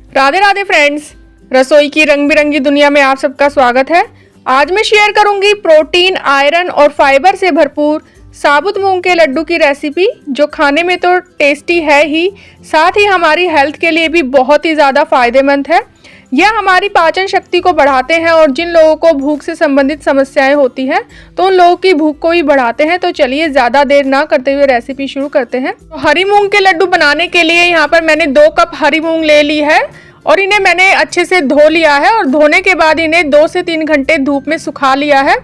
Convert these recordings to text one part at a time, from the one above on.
Radhe Radhe friends, रसोई की रंग बिरंगी दुनिया में आप सबका स्वागत है। आज मैं शेयर करूंगी प्रोटीन, आयरन और फाइबर से भरपूर साबुत मूंग के लड्डू की रेसिपी, जो खाने में तो टेस्टी है ही, साथ ही हमारी हेल्थ के लिए भी बहुत ही ज़्यादा फायदेमंद है। यह हमारी पाचन शक्ति को बढ़ाते हैं और जिन लोगों को भूख से संबंधित समस्याएं होती हैं तो उन लोगों की भूख को भी बढ़ाते हैं। तो चलिए ज़्यादा देर ना करते हुए रेसिपी शुरू करते हैं। तो हरी मूंग के लड्डू बनाने के लिए यहाँ पर मैंने 2 कप हरी मूंग ले ली है और इन्हें मैंने अच्छे से धो लिया है और धोने के बाद इन्हें 2 से 3 घंटे धूप में सुखा लिया है।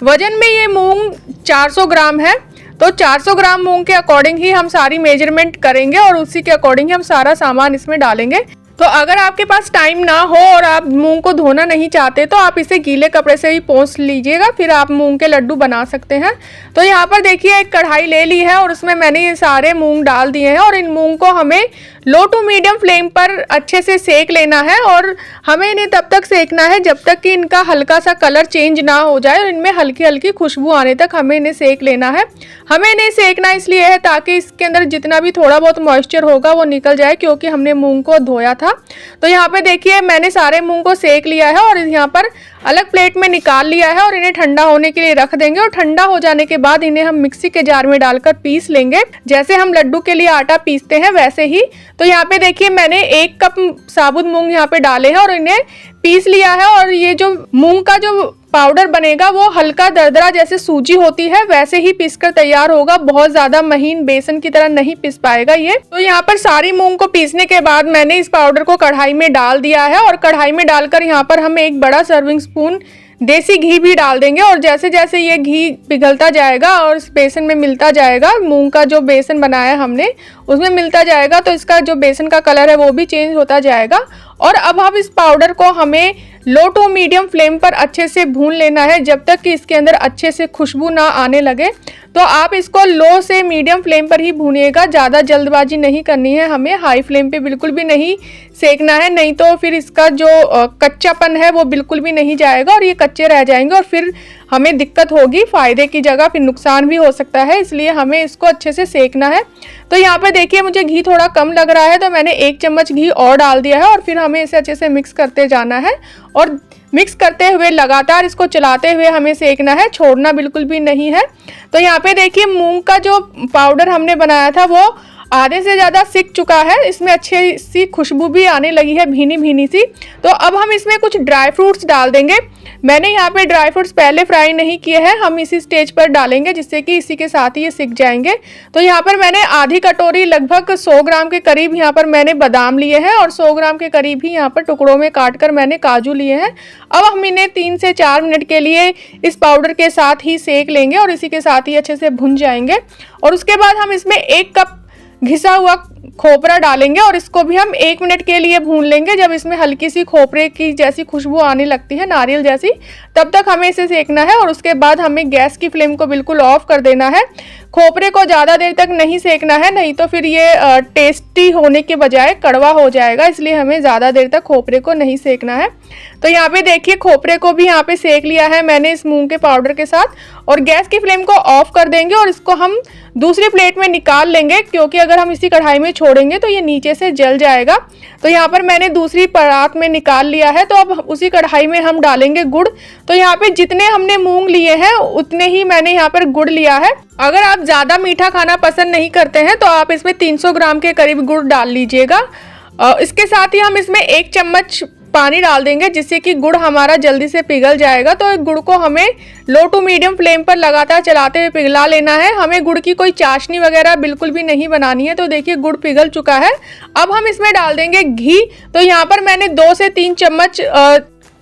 वजन में ये मूंग 400 ग्राम है, तो 400 ग्राम मूंग के अकॉर्डिंग ही हम सारी मेजरमेंट करेंगे और उसी के अकॉर्डिंग ही हम सारा सामान इसमें डालेंगे। तो अगर आपके पास टाइम ना हो और आप मूंग को धोना नहीं चाहते तो आप इसे गीले कपड़े से ही पोंछ लीजिएगा, फिर आप मूंग के लड्डू बना सकते हैं। तो यहाँ पर देखिए एक कढ़ाई ले ली है और उसमें मैंने ये सारे मूंग डाल दिए हैं और इन मूंग को हमें लो टू मीडियम फ्लेम पर अच्छे से सेक लेना है और हमें इन्हें तब तक सेकना है जब तक कि इनका हल्का सा कलर चेंज ना हो जाए और इनमें हल्की हल्की खुशबू आने तक हमें इन्हें सेक लेना है। हमें इन्हें सेकना इसलिए है ताकि इसके अंदर जितना भी थोड़ा बहुत मॉइस्चर होगा वो निकल जाए, क्योंकि हमने मूंग को धोया था। तो यहाँ पे देखिए मैंने सारे मूंग को सेक लिया है और यहाँ पर अलग प्लेट में निकाल लिया है और इन्हें ठंडा होने के लिए रख देंगे और ठंडा हो जाने के बाद इन्हें हम मिक्सी के जार में डालकर पीस लेंगे, जैसे हम लड्डू के लिए आटा पीसते हैं वैसे ही। तो यहाँ पे देखिए मैंने 1 कप साबुत मूंग यहाँ पे डाले हैं और इन्हें पीस लिया है और ये जो मूंग का जो पाउडर बनेगा वो हल्का दरदरा जैसे सूजी होती है वैसे ही पीसकर तैयार होगा, बहुत ज्यादा महीन बेसन की तरह नहीं पीस पाएगा ये। तो यहाँ पर सारी मूंग को पीसने के बाद मैंने इस पाउडर को कढ़ाई में डाल दिया है और कढ़ाई में डालकर यहाँ पर हम 1 बड़ा सर्विंग स्पून देसी घी भी डाल देंगे और जैसे जैसे ये घी पिघलता जाएगा और इस बेसन में मिलता जाएगा, मूंग का जो बेसन बनाया हमने उसमें मिलता जाएगा, तो इसका जो बेसन का कलर है वो भी चेंज होता जाएगा। और अब हम इस पाउडर को हमें लो टू मीडियम फ्लेम पर अच्छे से भून लेना है जब तक कि इसके अंदर अच्छे से खुशबू ना आने लगे। तो आप इसको लो से मीडियम फ्लेम पर ही भूनिएगा, ज़्यादा जल्दबाजी नहीं करनी है, हमें हाई फ्लेम पे बिल्कुल भी नहीं सेकना है, नहीं तो फिर इसका जो कच्चापन है वो बिल्कुल भी नहीं जाएगा और ये कच्चे रह जाएंगे और फिर हमें दिक्कत होगी, फ़ायदे की जगह फिर नुकसान भी हो सकता है, इसलिए हमें इसको अच्छे से सेकना है। तो यहाँ पे देखिए मुझे घी थोड़ा कम लग रहा है तो मैंने 1 चम्मच घी और डाल दिया है और फिर हमें इसे अच्छे से मिक्स करते जाना है और मिक्स करते हुए लगातार इसको चलाते हुए हमें सेकना है, छोड़ना बिल्कुल भी नहीं है। तो यहाँ पे देखिए मूंग का जो पाउडर हमने बनाया था वो आधे से ज़्यादा सिक चुका है, इसमें अच्छी सी खुशबू भी आने लगी है, भीनी भीनी सी। तो अब हम इसमें कुछ ड्राई फ्रूट्स डाल देंगे। मैंने यहाँ पे ड्राई फ्रूट्स पहले फ्राई नहीं किए हैं, हम इसी स्टेज पर डालेंगे जिससे कि इसी के साथ ही ये सिक जाएंगे। तो यहाँ पर मैंने आधी कटोरी लगभग 100 ग्राम के करीब यहाँ पर मैंने बादाम लिए हैं और 100 ग्राम के करीब ही यहाँ पर टुकड़ों में काट कर मैंने काजू लिए हैं। अब हम इन्हें 3 से 4 मिनट के लिए इस पाउडर के साथ ही सेक लेंगे और इसी के साथ ही अच्छे से भुन जाएंगे। और उसके बाद हम इसमें 1 कप घिसा हुआ खोपरा डालेंगे और इसको भी हम 1 मिनट के लिए भून लेंगे। जब इसमें हल्की सी खोपरे की जैसी खुशबू आने लगती है, नारियल जैसी, तब तक हमें इसे सेकना है और उसके बाद हमें गैस की फ्लेम को बिल्कुल ऑफ कर देना है। खोपरे को ज़्यादा देर तक नहीं सेकना है, नहीं तो फिर ये टेस्टी होने के बजाय कड़वा हो जाएगा, इसलिए हमें ज़्यादा देर तक खोपरे को नहीं सेकना है। तो यहाँ पे देखिए खोपरे को भी यहाँ पे सेक लिया है मैंने इस मूंग के पाउडर के साथ और गैस की फ्लेम को ऑफ कर देंगे और इसको हम दूसरी प्लेट में निकाल लेंगे, क्योंकि अगर हम इसी कढ़ाई में छोड़ेंगे तो ये नीचे से जल जाएगा। तो यहाँ पर मैंने दूसरी परात में निकाल लिया है। तो अब उसी कढ़ाई में हम डालेंगे गुड़। तो यहाँ पे जितने हमने मूंग लिए हैं उतने ही मैंने यहाँ पर गुड़ लिया है। अगर आप ज़्यादा मीठा खाना पसंद नहीं करते हैं तो आप इसमें 300 ग्राम के करीब गुड़ डाल लीजिएगा। इसके साथ ही हम इसमें 1 चम्मच पानी डाल देंगे जिससे कि गुड़ हमारा जल्दी से पिघल जाएगा। तो गुड़ को हमें लो टू मीडियम फ्लेम पर लगातार चलाते हुए पिघला लेना है, हमें गुड़ की कोई चाशनी वगैरह बिल्कुल भी नहीं बनानी है। तो देखिए गुड़ पिघल चुका है। अब हम इसमें डाल देंगे घी। तो यहाँ पर मैंने 2 से 3 चम्मच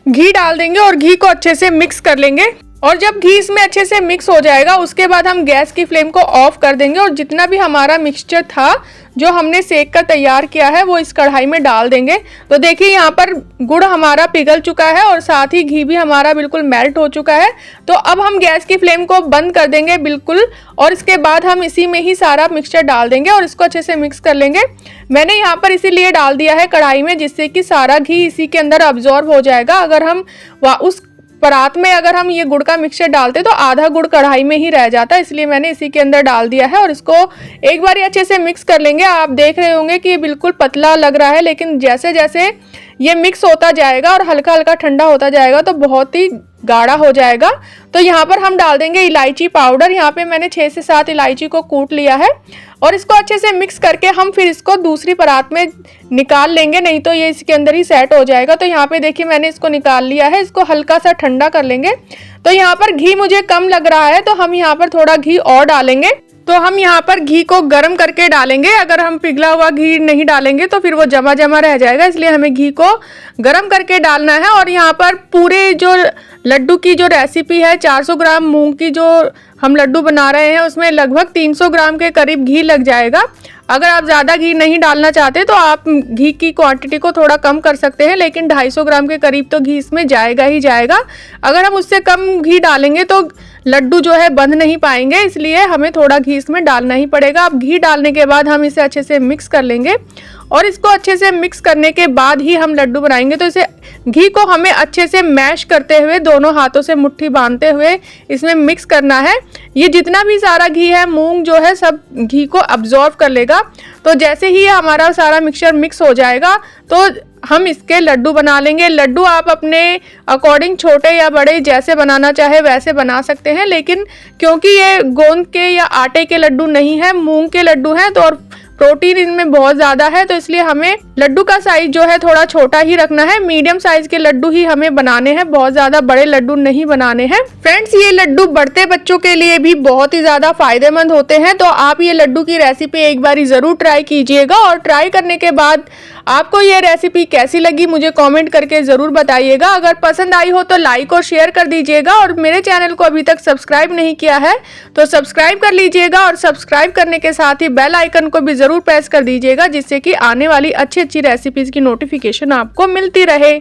घी डाल देंगे और घी को अच्छे से मिक्स कर लेंगे और जब घी इसमें अच्छे से मिक्स हो जाएगा उसके बाद हम गैस की फ्लेम को ऑफ कर देंगे और जितना भी हमारा मिक्सचर था जो हमने सेक कर तैयार किया है वो इस कढ़ाई में डाल देंगे। तो देखिए यहाँ पर गुड़ हमारा पिघल चुका है और साथ ही घी भी हमारा बिल्कुल मेल्ट हो चुका है। तो अब हम गैस की फ्लेम को बंद कर देंगे बिल्कुल और इसके बाद हम इसी में ही सारा मिक्सचर डाल देंगे और इसको अच्छे से मिक्स कर लेंगे। मैंने यहाँ पर इसीलिए डाल दिया है कढ़ाई में जिससे कि सारा घी इसी के अंदर अब्जॉर्ब हो जाएगा। अगर हम उस परात में अगर हम ये गुड़ का मिक्सचर डालते तो आधा गुड़ कढ़ाई में ही रह जाता, इसलिए मैंने इसी के अंदर डाल दिया है और इसको एक बार अच्छे से मिक्स कर लेंगे। आप देख रहे होंगे कि ये बिल्कुल पतला लग रहा है, लेकिन जैसे जैसे ये मिक्स होता जाएगा और हल्का हल्का ठंडा होता जाएगा तो बहुत ही गाढ़ा हो जाएगा। तो यहाँ पर हम डाल देंगे इलायची पाउडर। यहाँ पे मैंने 6 से 7 इलायची को कूट लिया है और इसको अच्छे से मिक्स करके हम फिर इसको दूसरी परात में निकाल लेंगे, नहीं तो ये इसके अंदर ही सेट हो जाएगा। तो यहाँ पे देखिए मैंने इसको निकाल लिया है, इसको हल्का सा ठंडा कर लेंगे। तो यहाँ पर घी मुझे कम लग रहा है तो हम यहाँ पर थोड़ा घी और डालेंगे। तो हम यहाँ पर घी को गर्म करके डालेंगे, अगर हम पिघला हुआ घी नहीं डालेंगे तो फिर वो जमा जमा रह जाएगा, इसलिए हमें घी को गर्म करके डालना है। और यहाँ पर पूरे जो लड्डू की जो रेसिपी है, 400 ग्राम मूंग की जो हम लड्डू बना रहे हैं उसमें लगभग 300 ग्राम के करीब घी लग जाएगा। अगर आप ज़्यादा घी नहीं डालना चाहते तो आप घी की क्वांटिटी को थोड़ा कम कर सकते हैं, लेकिन 250 ग्राम के करीब तो घी इसमें जाएगा ही जाएगा। अगर हम उससे कम घी डालेंगे तो लड्डू जो है बंध नहीं पाएंगे, इसलिए हमें थोड़ा घी इसमें डालना ही पड़ेगा। अब घी डालने के बाद हम इसे अच्छे से मिक्स कर लेंगे और इसको अच्छे से मिक्स करने के बाद ही हम लड्डू बनाएंगे। तो इसे घी को हमें अच्छे से मैश करते हुए दोनों हाथों से मुट्ठी बांधते हुए इसमें मिक्स करना है। ये जितना भी सारा घी है, मूंग जो है सब घी को अब्जॉर्ब कर लेगा। तो जैसे ही हमारा सारा मिक्सचर मिक्स हो जाएगा तो हम इसके लड्डू बना लेंगे। लड्डू आप अपने अकॉर्डिंग छोटे या बड़े जैसे बनाना चाहे वैसे बना सकते हैं, लेकिन क्योंकि ये गोंद के या आटे के लड्डू नहीं है, मूंग के लड्डू हैं, तो और प्रोटीन इनमें बहुत ज़्यादा है, तो इसलिए हमें लड्डू का साइज जो है थोड़ा छोटा ही रखना है। मीडियम साइज के लड्डू ही हमें बनाने हैं, बहुत ज़्यादा बड़े लड्डू नहीं बनाने हैं। फ्रेंड्स, ये लड्डू बढ़ते बच्चों के लिए भी बहुत ही ज़्यादा फायदेमंद होते हैं, तो आप ये लड्डू की रेसिपी एक बार ज़रूर ट्राई कीजिएगा। और ट्राई करने के बाद आपको ये रेसिपी कैसी लगी मुझे कमेंट करके ज़रूर बताइएगा। अगर पसंद आई हो तो लाइक और शेयर कर दीजिएगा, और मेरे चैनल को अभी तक सब्सक्राइब नहीं किया है तो सब्सक्राइब कर लीजिएगा, और सब्सक्राइब करने के साथ ही बेल आइकन को भी ज़रूर प्रेस कर दीजिएगा, जिससे कि आने वाली अच्छी अच्छी रेसिपीज़ की नोटिफिकेशन आपको मिलती रहे।